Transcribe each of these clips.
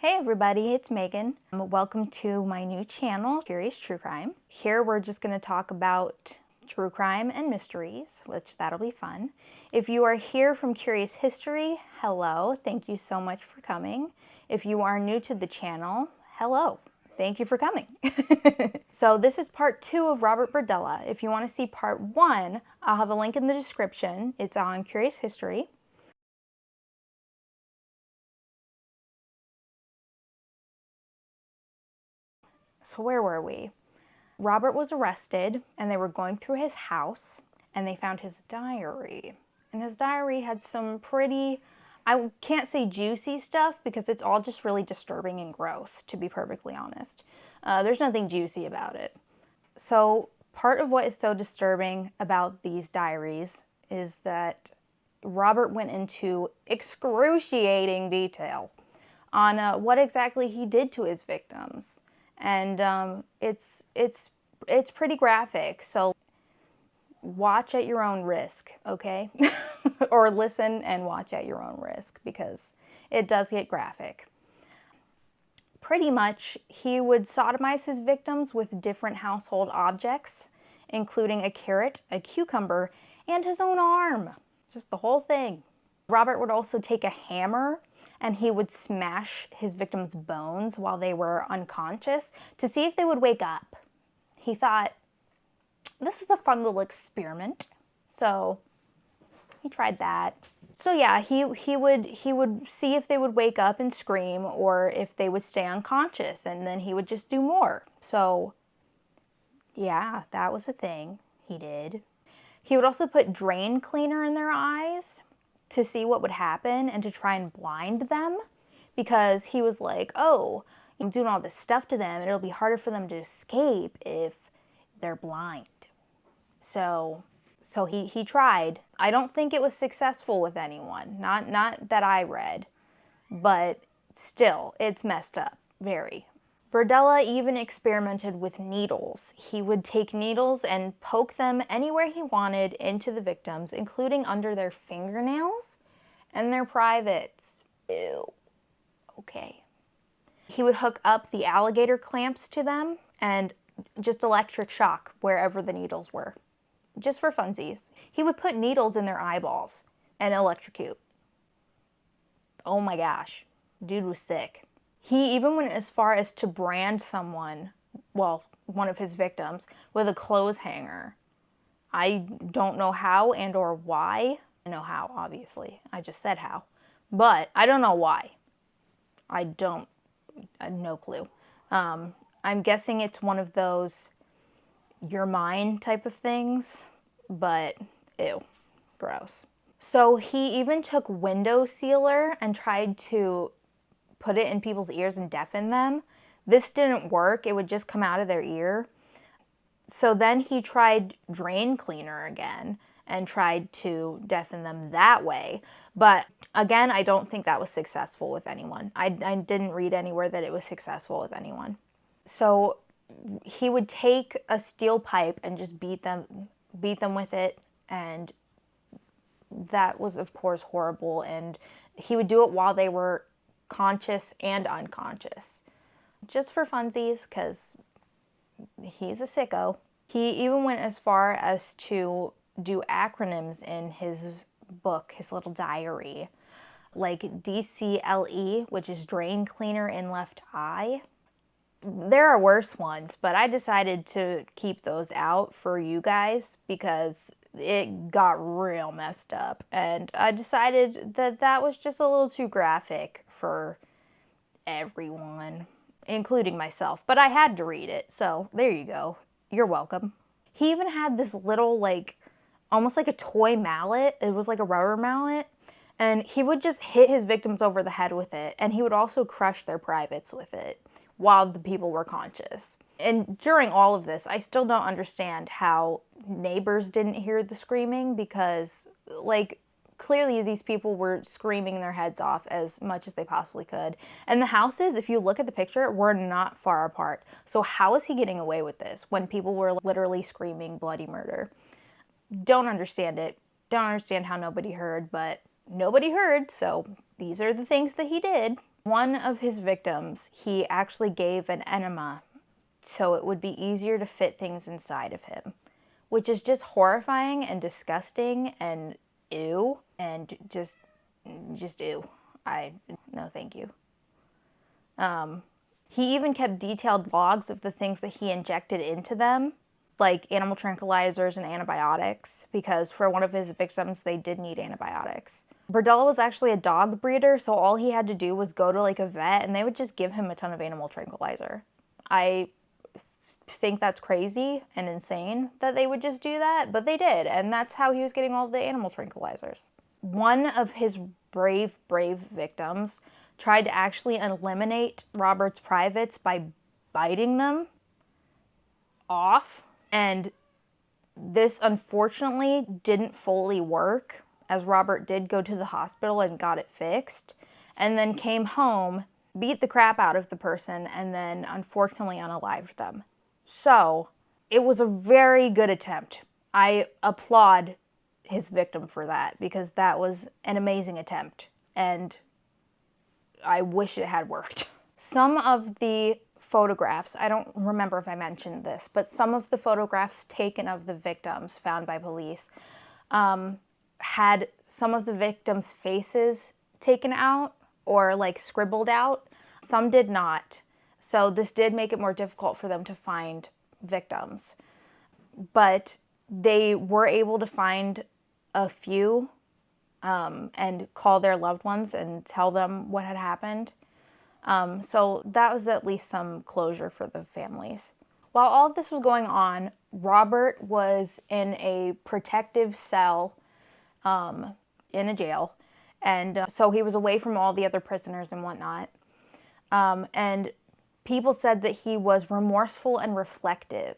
Hey everybody, it's Megan. Welcome to my new channel, Curious True Crime. Here we're just going to talk about true crime and mysteries, which that'll be fun. If you are here from Curious History, hello, thank you so much for coming. If you are new to the channel, hello, thank you for coming. So this is part 2 of Robert Berdella. If you want to see part 1, I'll have a link in the description. It's on Curious History. So where were we? Robert was arrested and they were going through his house and they found his diary. And his diary had some pretty, I can't say juicy stuff because it's all just really disturbing and gross, to be perfectly honest. There's nothing juicy about it. So part of what is so disturbing about these diaries is that Robert went into excruciating detail on what exactly he did to his victims. And it's pretty graphic, so watch at your own risk, okay? Or listen and watch at your own risk because it does get graphic. Pretty much, he would sodomize his victims with different household objects, including a carrot, a cucumber, and his own arm. Just the whole thing. Robert would also take a hammer and he would smash his victims' bones while they were unconscious to see if they would wake up. He thought, this is a fun little experiment. So he tried that. So yeah, he would see if they would wake up and scream or if they would stay unconscious, and then he would just do more. So yeah, that was a thing he did. He would also put drain cleaner in their eyes to see what would happen and to try and blind them, because he was like, oh, I'm doing all this stuff to them and it'll be harder for them to escape if they're blind. So he tried. I don't think it was successful with anyone, not that I read, but still, it's messed up, very. Berdella even experimented with needles. He would take needles and poke them anywhere he wanted into the victims, including under their fingernails and their privates. Ew. Okay. He would hook up the alligator clamps to them and just electric shock wherever the needles were, just for funsies. He would put needles in their eyeballs and electrocute. Oh my gosh, dude was sick. He even went as far as to brand someone, well, one of his victims, with a clothes hanger. I don't know how and or why. I know how, obviously. I just said how. But I don't know why. I have no clue. I'm guessing it's one of those you're mine type of things, but ew, gross. So he even took window sealer and tried to put it in people's ears and deafen them. This didn't work. It would just come out of their ear. So then he tried drain cleaner again and tried to deafen them that way. But again, I don't think that was successful with anyone. I didn't read anywhere that it was successful with anyone. So he would take a steel pipe and just beat them with it, and that was of course horrible, and he would do it while they were conscious and unconscious, just for funsies, because he's a sicko. He even went as far as to do acronyms in his book, his little diary, like DCLE, which is drain cleaner in left eye. There are worse ones, but I decided to keep those out for you guys because it got real messed up, and I decided that that was just a little too graphic for everyone, including myself, but I had to read it, so there you go. You're welcome. He even had this little, like, almost like a toy mallet. It was like a rubber mallet, and he would just hit his victims over the head with it, and he would also crush their privates with it while the people were conscious. And during all of this, I still don't understand how neighbors didn't hear the screaming, because, like, clearly these people were screaming their heads off as much as they possibly could. And the houses, if you look at the picture, were not far apart. So how is he getting away with this when people were literally screaming bloody murder? Don't understand it. Don't understand how nobody heard, but nobody heard, so these are the things that he did. One of his victims, he actually gave an enema so it would be easier to fit things inside of him, which is just horrifying and disgusting and ew, and just ew. No thank you. He even kept detailed logs of the things that he injected into them, like animal tranquilizers and antibiotics, because for one of his victims, they did need antibiotics. Berdella was actually a dog breeder, so all he had to do was go to like a vet and they would just give him a ton of animal tranquilizer. I think that's crazy and insane that they would just do that, but they did, and that's how he was getting all the animal tranquilizers. One of his brave victims tried to actually eliminate Robert's privates by biting them off, and this unfortunately didn't fully work, as Robert did go to the hospital and got it fixed, and then came home, beat the crap out of the person, and then unfortunately unalived them. So it was a very good attempt. I applaud his victim for that, because that was an amazing attempt, and I wish it had worked. Some of the photographs, I don't remember if I mentioned this, but some of the photographs taken of the victims found by police had some of the victims' faces taken out or like scribbled out. Some did not. So this did make it more difficult for them to find victims. But they were able to find a few and call their loved ones and tell them what had happened. So that was at least some closure for the families. While all of this was going on, Robert was in a protective cell in a jail. And so he was away from all the other prisoners and whatnot. And people said that he was remorseful and reflective.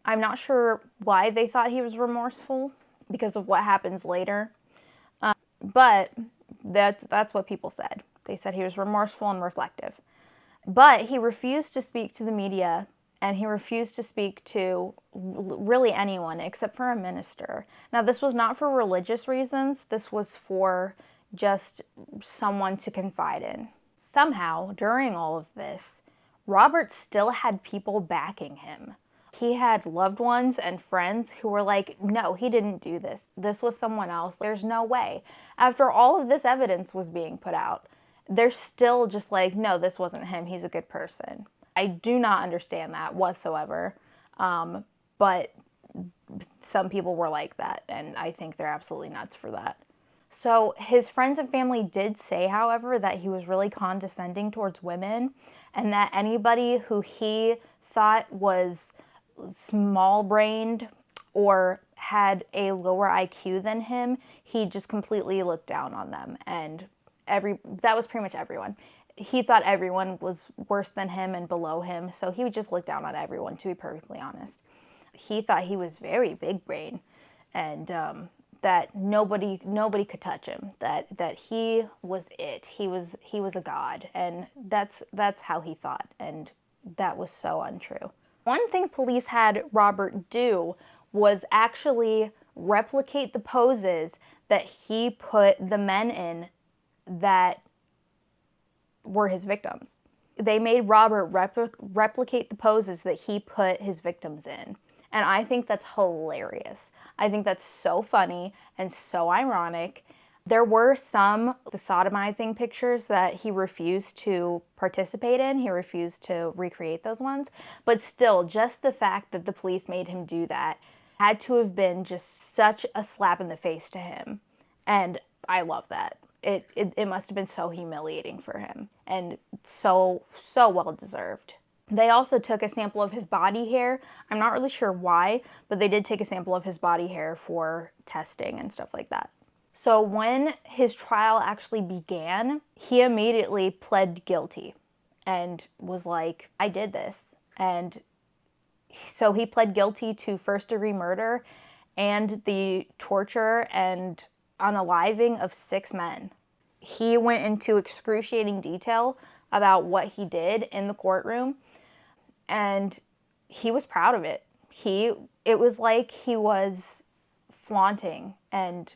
I'm not sure why they thought he was remorseful because of what happens later. But that's what people said. They said he was remorseful and reflective. But he refused to speak to the media, and he refused to speak to really anyone except for a minister. Now, this was not for religious reasons. This was for just someone to confide in. Somehow, during all of this, Robert still had people backing him. He had loved ones and friends who were like, no, he didn't do this. This was someone else. There's no way. After all of this evidence was being put out, they're still just like, no, this wasn't him. He's a good person. I do not understand that whatsoever. But some people were like that, and I think they're absolutely nuts for that. So his friends and family did say, however, that he was really condescending towards women, and that anybody who he thought was small-brained or had a lower IQ than him, he just completely looked down on them. And that was pretty much everyone. He thought everyone was worse than him and below him, so he would just look down on everyone, to be perfectly honest. He thought he was very big brain, and that nobody could touch him. That he was it. He was a god, and that's how he thought, and that was so untrue. One thing police had Robert do was actually replicate the poses that he put the men in that were his victims. They made Robert replicate the poses that he put his victims in. And I think that's hilarious. I think that's so funny and so ironic. There were some the sodomizing pictures that he refused to participate in. He refused to recreate those ones. But still, just the fact that the police made him do that had to have been just such a slap in the face to him. And I love that. It must have been so humiliating for him, and so well deserved. They also took a sample of his body hair. I'm not really sure why, but they did take a sample of his body hair for testing and stuff like that. So when his trial actually began, he immediately pled guilty and was like, I did this. And so he pled guilty to first-degree murder and the torture and unaliving of 6 men. He went into excruciating detail about what he did in the courtroom, and he was proud of it. It was like he was flaunting and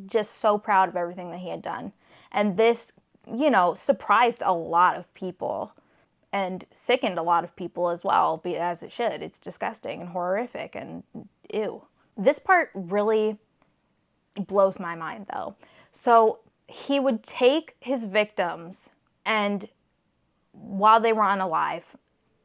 just so proud of everything that he had done. And this you know, surprised a lot of people and sickened a lot of people as well, as it should. It's disgusting and horrific and ew. This part really blows my mind though. So he would take his victims and while they were unalive,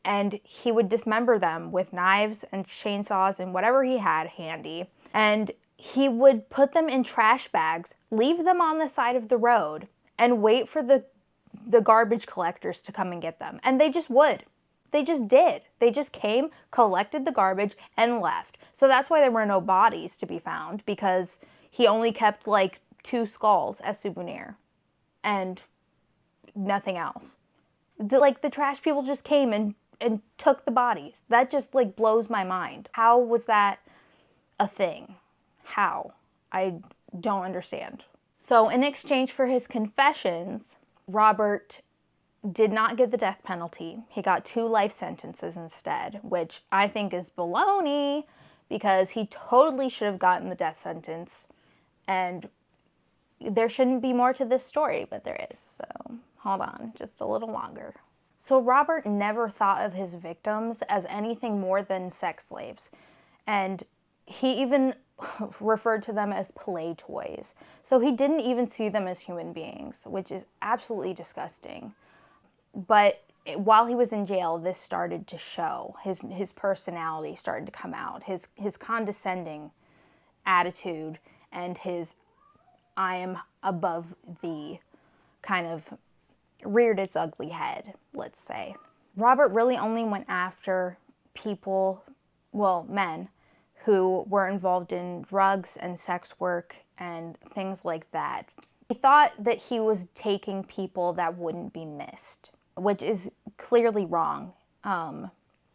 and he would dismember them with knives and chainsaws and whatever he had handy. And he would put them in trash bags, leave them on the side of the road, and wait for the garbage collectors to come and get them. And they just would. They just did. They just came, collected the garbage, and left. So that's why there were no bodies to be found, because he only kept like 2 skulls as souvenir and nothing else. The trash people just came and took the bodies. That just like blows my mind. How was that a thing? How? I don't understand. So in exchange for his confessions, Robert did not get the death penalty. He got 2 life sentences instead, which I think is baloney because he totally should have gotten the death sentence. And there shouldn't be more to this story, but there is. So hold on just a little longer. So Robert never thought of his victims as anything more than sex slaves. And he even referred to them as play toys. So he didn't even see them as human beings, which is absolutely disgusting. But while he was in jail, this started to show. His personality started to come out. His condescending attitude and his I am above thee kind of reared its ugly head, let's say. Robert really only went after people, well, men, who were involved in drugs and sex work and things like that. He thought that he was taking people that wouldn't be missed, which is clearly wrong,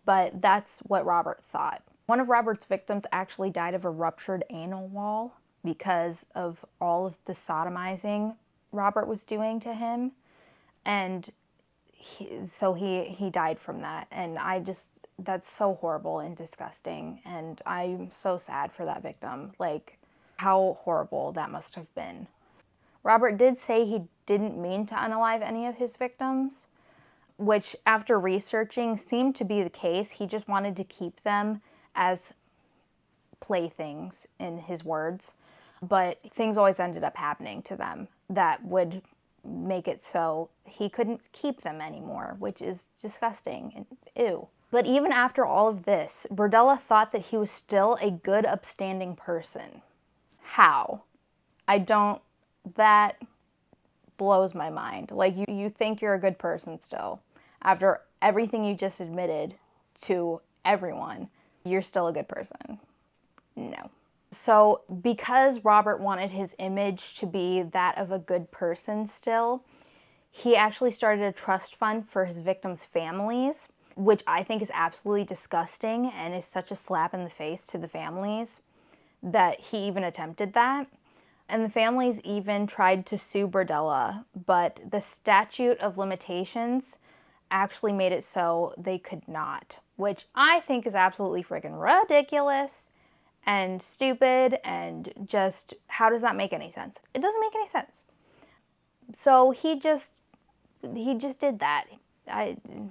but that's what Robert thought. One of Robert's victims actually died of a ruptured anal wall because of all of the sodomizing Robert was doing to him. And so he died from that. And that's so horrible and disgusting. And I'm so sad for that victim. Like, how horrible that must have been. Robert did say he didn't mean to unalive any of his victims, which after researching seemed to be the case. He just wanted to keep them as playthings, in his words. But things always ended up happening to them that would make it so he couldn't keep them anymore, which is disgusting and ew. But even after all of this, Berdella thought that he was still a good, upstanding person. How? That blows my mind. Like, you think you're a good person still. After everything you just admitted to everyone, you're still a good person. No. So because Robert wanted his image to be that of a good person still, he actually started a trust fund for his victims' families, which I think is absolutely disgusting and is such a slap in the face to the families that he even attempted that. And the families even tried to sue Berdella, but the statute of limitations actually made it so they could not, which I think is absolutely freaking ridiculous and stupid, and just, how does that make any sense? It doesn't make any sense. So he just did that.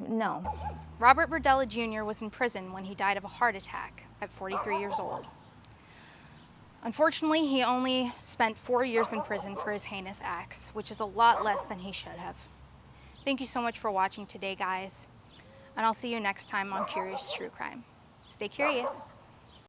No. Robert Berdella Jr. was in prison when he died of a heart attack at 43 years old. Unfortunately, he only spent 4 years in prison for his heinous acts, which is a lot less than he should have. Thank you so much for watching today, guys, and I'll see you next time on Curious True Crime. Stay curious.